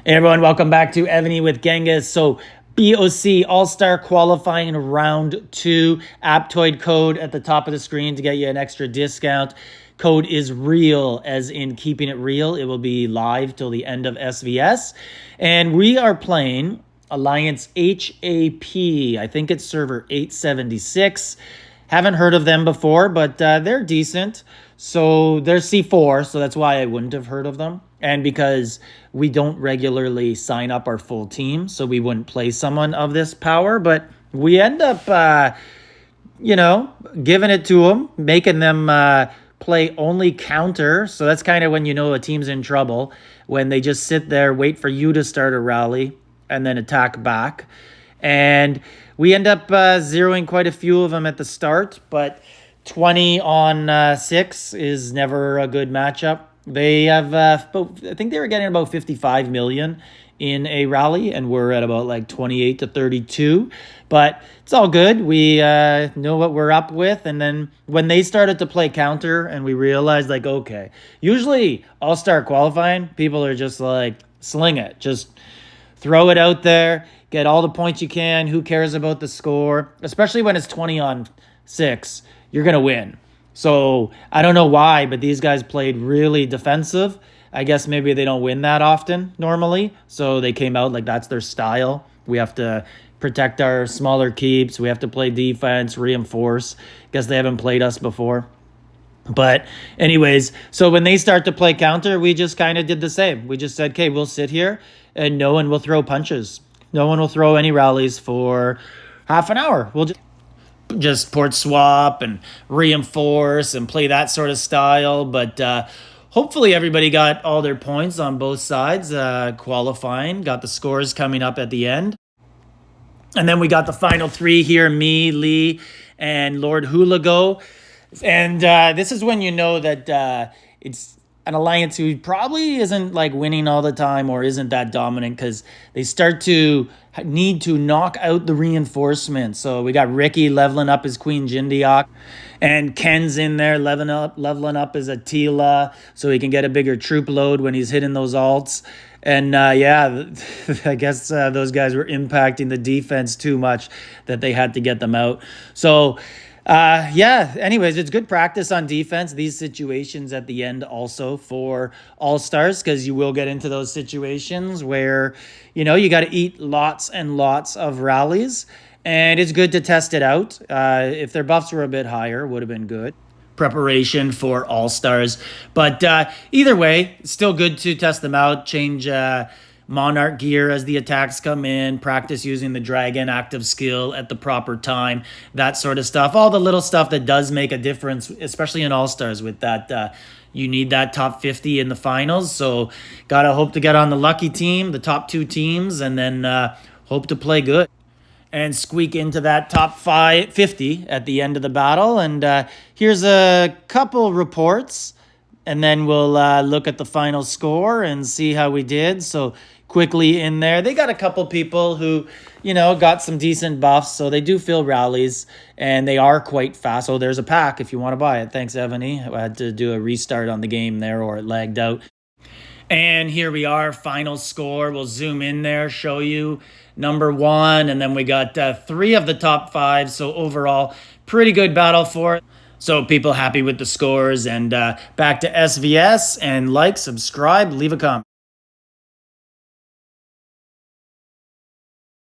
Hey everyone, welcome back to Evony with Genghis. So BOC All-Star Qualifying Round 2, Aptoide code at the top of the screen to get you an extra discount. Code is REAL, as in keeping it real. It will be live till the end of SVS. And we are playing Alliance HAP. I think it's server 876. Haven't heard of them before, but they're decent. So they're C4, so that's why I wouldn't have heard of them. And because we don't regularly sign up our full team, so we wouldn't play someone of this power. But we end up, giving it to them, making them play only counter. So that's kind of when you know a team's in trouble, when they just sit there, wait for you to start a rally, and then attack back. And we end up zeroing quite a few of them at the start, but 20 on 6 is never a good matchup. They have, I think they were getting about 55 million in a rally, and we're at about like 28 to 32. But it's all good. We know what we're up with. And then when they started to play counter and we realized, like, okay, usually All-Star qualifying, people are just like, sling it. Just throw it out there. Get all the points you can. Who cares about the score? Especially when it's 20 on 6. You're going to win. So I don't know why, but these guys played really defensive. I guess maybe they don't win that often normally. So they came out like that's their style. We have to protect our smaller keeps. We have to play defense, reinforce. Guess they haven't played us before. But anyways, so when they start to play counter, we just kind of did the same. We just said, okay, we'll sit here and no one will throw punches. No one will throw any rallies for half an hour. We'll just port swap and reinforce and play that sort of style. But hopefully everybody got all their points on both sides qualifying, got the scores coming up at the end. And then we got the final three here, me, Lee, and Lord Hulago. And this is when you know that it's an alliance who probably isn't like winning all the time or isn't that dominant, because they start to need to knock out the reinforcements. So we got Ricky leveling up his Queen Jindiok, and Ken's in there leveling up his Attila so he can get a bigger troop load when he's hitting those alts. And I guess those guys were impacting the defense too much that they had to get them out. So anyways, it's good practice on defense, these situations at the end also for All-Stars, because you will get into those situations where, you got to eat lots and lots of rallies, and it's good to test it out. If their buffs were a bit higher, would have been good. Preparation for All-Stars. But either way, it's still good to test them out, change Monarch gear as the attacks come in, practice using the dragon active skill at the proper time, that sort of stuff. All the little stuff that does make a difference, especially in All-Stars with that. You need that top 50 in the finals. So got to hope to get on the lucky team, the top 2 teams, and then hope to play good and squeak into that top 50 at the end of the battle. And here's a couple reports, and then we'll look at the final score and see how we did. So quickly in there, they got a couple people who, got some decent buffs. So they do fill rallies, and they are quite fast. So there's a pack if you want to buy it. Thanks, Evony. I had to do a restart on the game there, or it lagged out. And here we are, final score. We'll zoom in there, show you number 1. And then we got 3 of the top 5. So overall, pretty good battle for it. So people happy with the scores. And back to SVS, and like, subscribe, leave a comment.